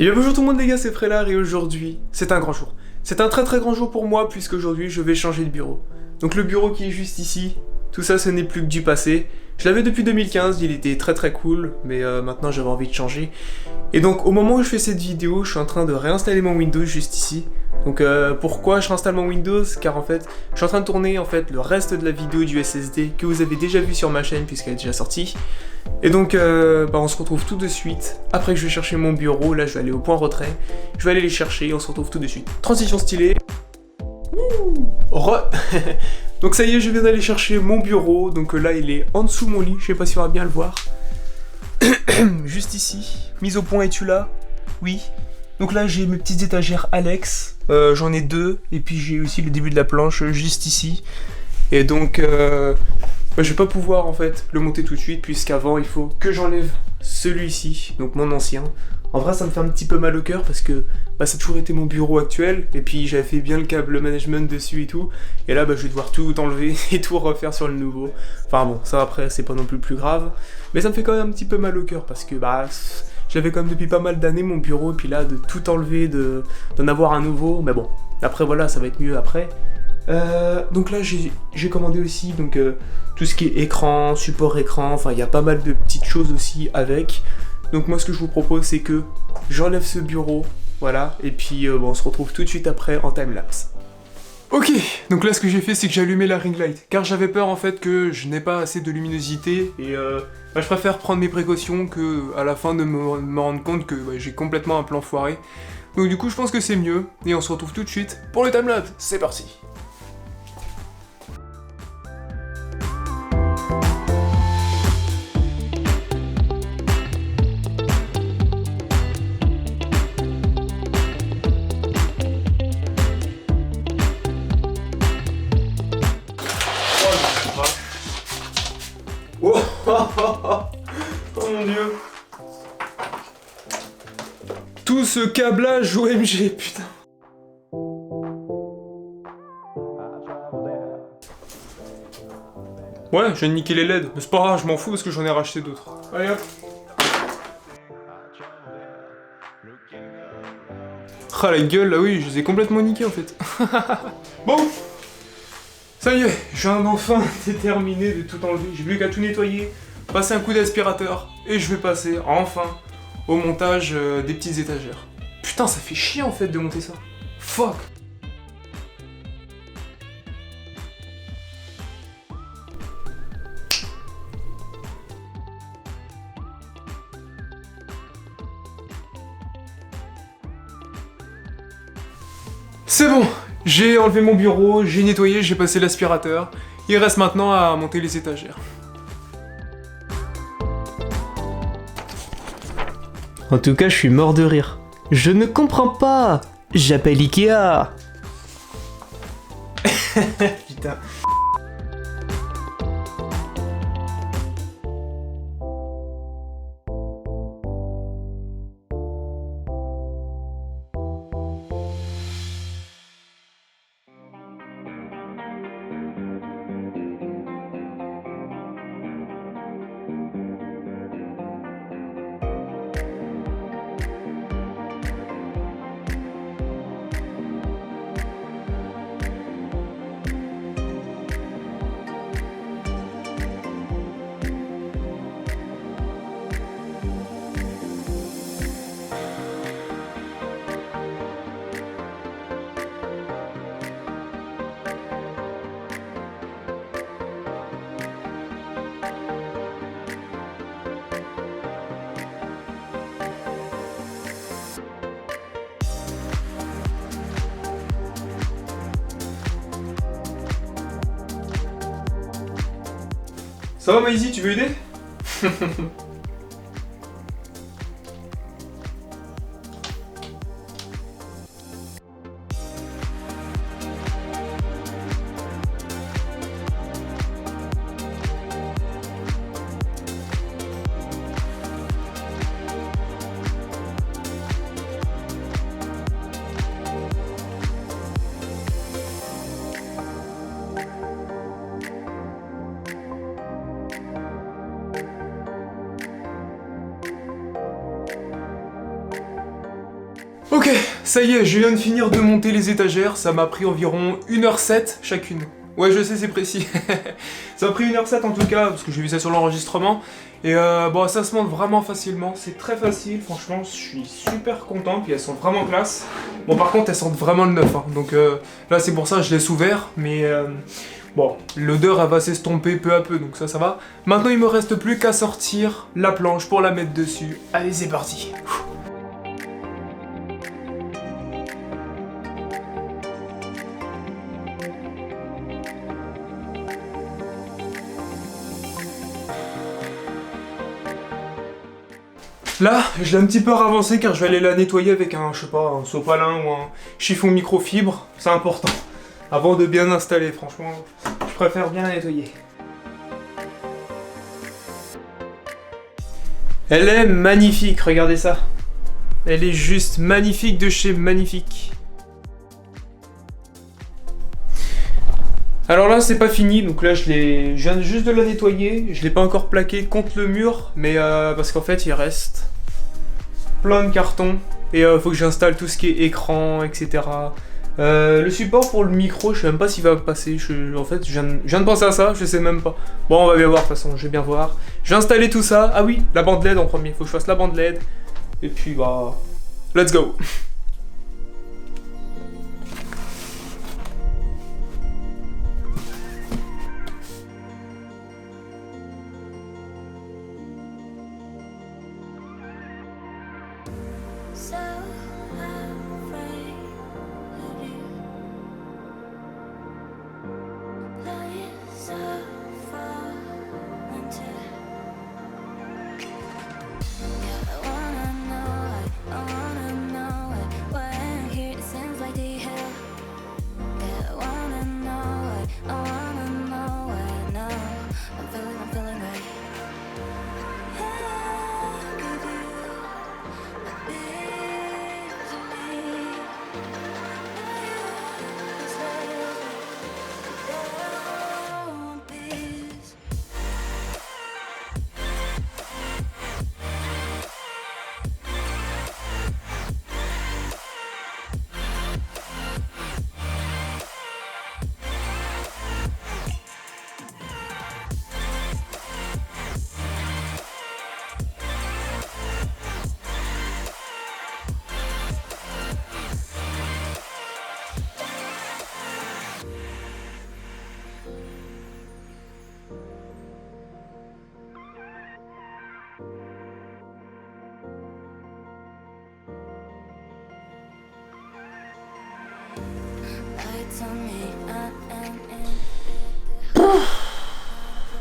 Et bien bonjour tout le monde les gars, c'est Frélard et aujourd'hui, c'est un grand jour. C'est un très très grand jour pour moi puisque aujourd'hui je vais changer de bureau. Donc le bureau qui est juste ici, tout ça ce n'est plus que du passé. Je l'avais depuis 2015, il était très très cool, mais maintenant j'avais envie de changer. Et donc au moment où je fais cette vidéo, je suis en train de réinstaller mon Windows juste ici. Donc pourquoi je réinstalle mon Windows? Car en fait, je suis en train de tourner en fait le reste de la vidéo du SSD que vous avez déjà vu sur ma chaîne puisqu'elle est déjà sortie. Et donc on se retrouve tout de suite. Après que je vais chercher mon bureau, là je vais aller au point retrait. Je vais aller les chercher et on se retrouve tout de suite. Transition stylée. Donc ça y est, je viens d'aller chercher mon bureau. Donc là il est en dessous de mon lit, je sais pas si on va bien le voir. Juste ici. Mise au point, es-tu là? Oui. Donc là j'ai mes petites étagères Alex, j'en ai deux, et puis j'ai aussi le début de la planche juste ici. Et donc je vais pas pouvoir en fait le monter tout de suite puisqu'avant il faut que j'enlève celui-ci, donc mon ancien. En vrai ça me fait un petit peu mal au cœur parce que ça a toujours été mon bureau actuel, et puis j'avais fait bien le câble management dessus et tout, et là je vais devoir tout enlever et tout refaire sur le nouveau. Enfin bon, ça après c'est pas non plus grave, mais ça me fait quand même un petit peu mal au cœur parce que j'avais quand même depuis pas mal d'années mon bureau, et puis là de tout enlever, d'en avoir un nouveau, mais bon, après voilà, ça va être mieux après. Donc là j'ai commandé aussi donc tout ce qui est écran, support écran, enfin il y a pas mal de petites choses aussi avec. Donc moi ce que je vous propose c'est que j'enlève ce bureau, voilà, et puis on se retrouve tout de suite après en timelapse. Ok, donc là ce que j'ai fait c'est que j'ai allumé la ring light, car j'avais peur en fait que je n'ai pas assez de luminosité, et je préfère prendre mes précautions que à la fin de me rendre compte que j'ai complètement un plan foiré. Donc du coup je pense que c'est mieux, et on se retrouve tout de suite pour le timelapse, c'est parti. Oh, oh mon dieu. Tout ce câblage OMG, putain. Ouais, je viens de niquer les LED, mais c'est pas grave, je m'en fous parce que j'en ai racheté d'autres. Allez hop. Ah la gueule, là oui, je les ai complètement niqués en fait. Bon. Ça y est, je viens enfin de terminer de tout enlever, j'ai plus qu'à tout nettoyer, passer un coup d'aspirateur, et je vais passer enfin au montage des petites étagères. Putain, ça fait chier en fait de monter ça. Fuck. C'est bon, j'ai enlevé mon bureau, j'ai nettoyé, j'ai passé l'aspirateur. Il reste maintenant à monter les étagères. En tout cas, je suis mort de rire. Je ne comprends pas. J'appelle Ikea. Putain. Ça va Maisy, tu veux aider? Ok, ça y est, je viens de finir de monter les étagères, ça m'a pris environ 1h07 chacune. Ouais, je sais, c'est précis. Ça m'a pris 1h07 en tout cas, parce que j'ai vu ça sur l'enregistrement. Et bon, ça se monte vraiment facilement, c'est très facile, franchement, je suis super content, puis elles sont vraiment classe. Bon, par contre, elles sentent vraiment le neuf, hein. Donc là, c'est pour ça que je laisse ouvert, mais bon, l'odeur, elle va s'estomper peu à peu, donc ça va. Maintenant, il me reste plus qu'à sortir la planche pour la mettre dessus. Allez, c'est parti. Là, je l'ai un petit peu ravancé car je vais aller la nettoyer avec un, je sais pas, un sopalin ou un chiffon microfibre. C'est important. Avant de bien installer, franchement, je préfère bien la nettoyer. Elle est magnifique, regardez ça. Elle est juste magnifique de chez Magnifique. Alors là, c'est pas fini, donc là, je viens juste de la nettoyer. Je l'ai pas encore plaqué contre le mur, mais parce qu'en fait, il reste plein de cartons. Et faut que j'installe tout ce qui est écran, etc. Le support pour le micro, je sais même pas s'il va passer. En fait, je viens de penser à ça, je sais même pas. Bon, on va bien voir, de toute façon, je vais bien voir. Je vais installer tout ça. Ah oui, la bande LED en premier. Faut que je fasse la bande LED. Et puis, bah, let's go.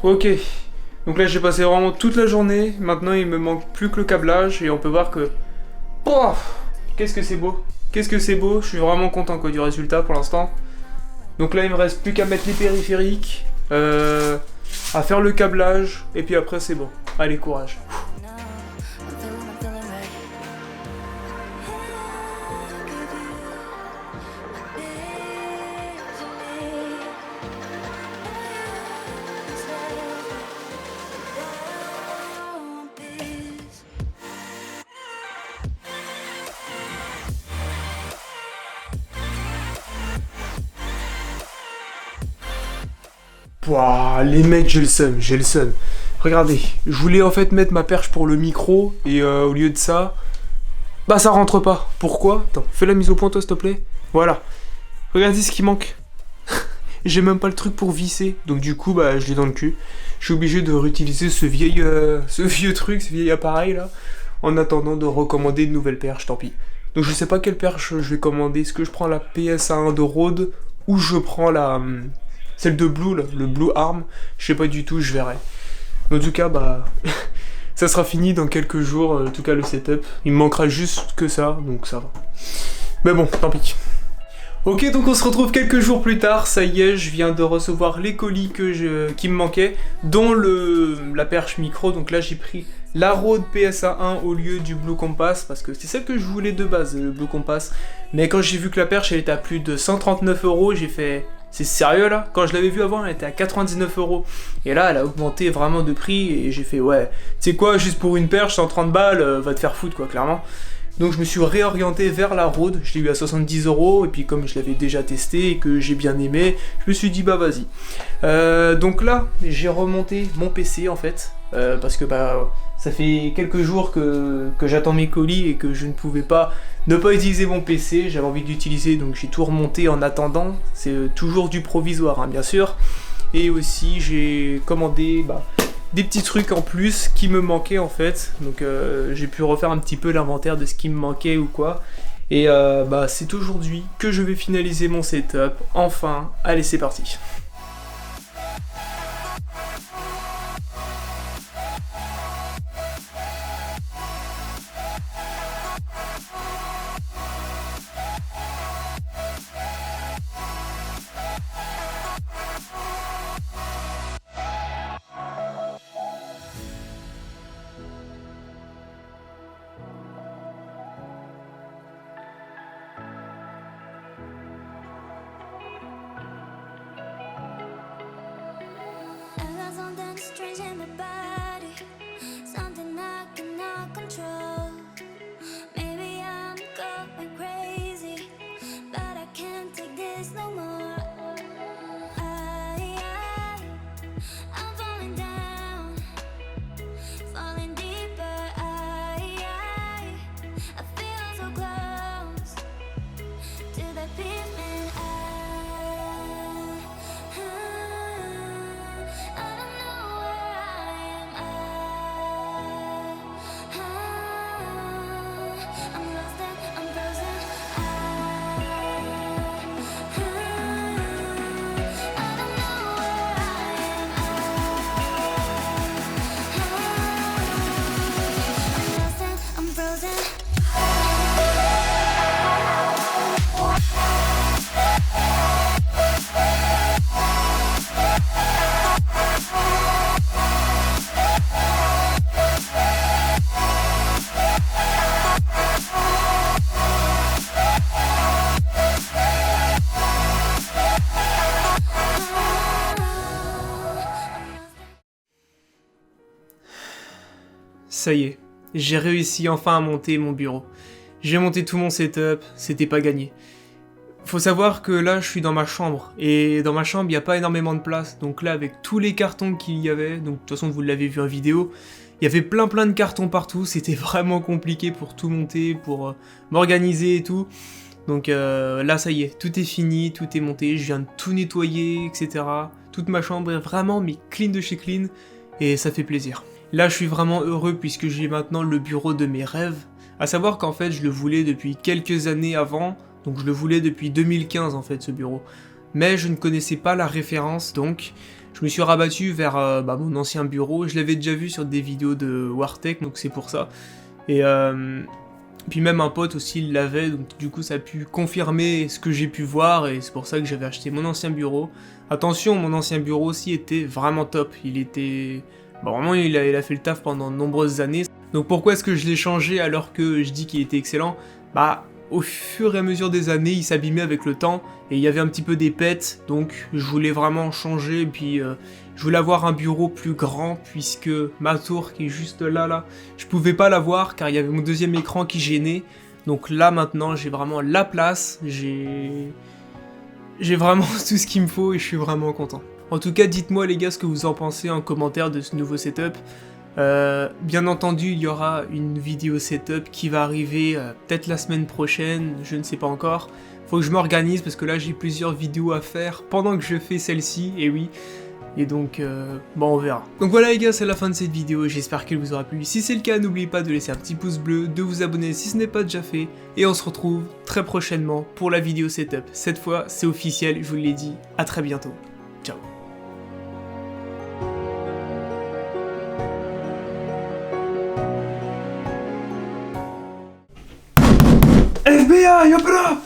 Ok, donc là j'ai passé vraiment toute la journée, maintenant il me manque plus que le câblage et on peut voir que... Oh, qu'est-ce que c'est beau, qu'est-ce que c'est beau, je suis vraiment content quoi, du résultat pour l'instant. Donc là il me reste plus qu'à mettre les périphériques, à faire le câblage et puis après c'est bon. Allez, courage. Pouah, les mecs, j'ai le seum. Regardez, je voulais en fait mettre ma perche pour le micro, et au lieu de ça, bah ça rentre pas. Pourquoi? Attends, fais la mise au point toi s'il te plaît. Voilà. Regardez ce qui manque. J'ai même pas le truc pour visser, donc du coup, bah je l'ai dans le cul. Je suis obligé de réutiliser ce vieux truc, ce vieil appareil là, en attendant de recommander une nouvelle perche, tant pis. Donc je sais pas quelle perche je vais commander, est-ce que je prends la PSA1 de Rode, ou je prends la... celle de Blue, là, le Blue Arm, je sais pas du tout, je verrai. En tout cas, bah, ça sera fini dans quelques jours, en tout cas le setup. Il me manquera juste que ça, donc ça va. Mais bon, tant pis. Ok, donc on se retrouve quelques jours plus tard, ça y est, je viens de recevoir les colis qui me manquaient, dont la perche micro, donc là j'ai pris la Rode PSA1 au lieu du Blue Compass, parce que c'est celle que je voulais de base, le Blue Compass. Mais quand j'ai vu que la perche elle était à plus de 139 €, j'ai fait... C'est sérieux là? Quand je l'avais vu avant, elle était à 99 €. Et là, elle a augmenté vraiment de prix et j'ai fait ouais, tu sais quoi, juste pour une perche, 130 balles, va te faire foutre quoi, clairement. Donc je me suis réorienté vers la Rode, je l'ai eu à 70 €, et puis comme je l'avais déjà testé et que j'ai bien aimé, je me suis dit bah vas-y. Donc là, j'ai remonté mon PC en fait, parce que bah ça fait quelques jours que j'attends mes colis et que je ne pouvais pas ne pas utiliser mon PC, j'avais envie d'utiliser, donc j'ai tout remonté en attendant, c'est toujours du provisoire hein, bien sûr. Et aussi j'ai commandé des petits trucs en plus qui me manquaient en fait, donc j'ai pu refaire un petit peu l'inventaire de ce qui me manquait ou quoi. Et c'est aujourd'hui que je vais finaliser mon setup, enfin, allez c'est parti. Strange in my body, something I cannot control. Maybe I'm going crazy, but I can't take this no more. I'm falling down, falling deeper. I feel so close to the pavement. Ça y est, j'ai réussi enfin à monter mon bureau. J'ai monté tout mon setup, c'était pas gagné. Faut savoir que là je suis dans ma chambre, et dans ma chambre il n'y a pas énormément de place, donc là avec tous les cartons qu'il y avait, donc de toute façon vous l'avez vu en vidéo, il y avait plein de cartons partout, c'était vraiment compliqué pour tout monter, pour m'organiser et tout. Donc là ça y est, tout est fini, tout est monté, je viens de tout nettoyer, etc. Toute ma chambre est vraiment mais clean de chez clean, et ça fait plaisir. Là je suis vraiment heureux puisque j'ai maintenant le bureau de mes rêves, à savoir qu'en fait je le voulais depuis quelques années avant, donc je le voulais depuis 2015 en fait ce bureau, mais je ne connaissais pas la référence, donc je me suis rabattu vers mon ancien bureau. Je l'avais déjà vu sur des vidéos de Wartech, donc c'est pour ça, et puis même un pote aussi il l'avait, donc du coup ça a pu confirmer ce que j'ai pu voir, et c'est pour ça que j'avais acheté mon ancien bureau. Attention, mon ancien bureau aussi était vraiment top, il était... vraiment il a fait le taf pendant de nombreuses années. Donc pourquoi est-ce que je l'ai changé alors que je dis qu'il était excellent? Au fur et à mesure des années, il s'abîmait avec le temps, et il y avait un petit peu des pets, donc je voulais vraiment changer, et puis je voulais avoir un bureau plus grand, puisque ma tour qui est juste là, je pouvais pas l'avoir, car il y avait mon deuxième écran qui gênait, donc là maintenant j'ai vraiment la place, j'ai vraiment tout ce qu'il me faut, et je suis vraiment content. En tout cas, dites-moi les gars ce que vous en pensez en commentaire de ce nouveau setup. Bien entendu, il y aura une vidéo setup qui va arriver peut-être la semaine prochaine, je ne sais pas encore. Faut que je m'organise parce que là j'ai plusieurs vidéos à faire pendant que je fais celle-ci, et oui. Et donc, on verra. Donc voilà les gars, c'est la fin de cette vidéo, j'espère qu'elle vous aura plu. Si c'est le cas, n'oubliez pas de laisser un petit pouce bleu, de vous abonner si ce n'est pas déjà fait, et on se retrouve très prochainement pour la vidéo setup. Cette fois, c'est officiel, je vous l'ai dit, à très bientôt. Ciao. FBI, open up!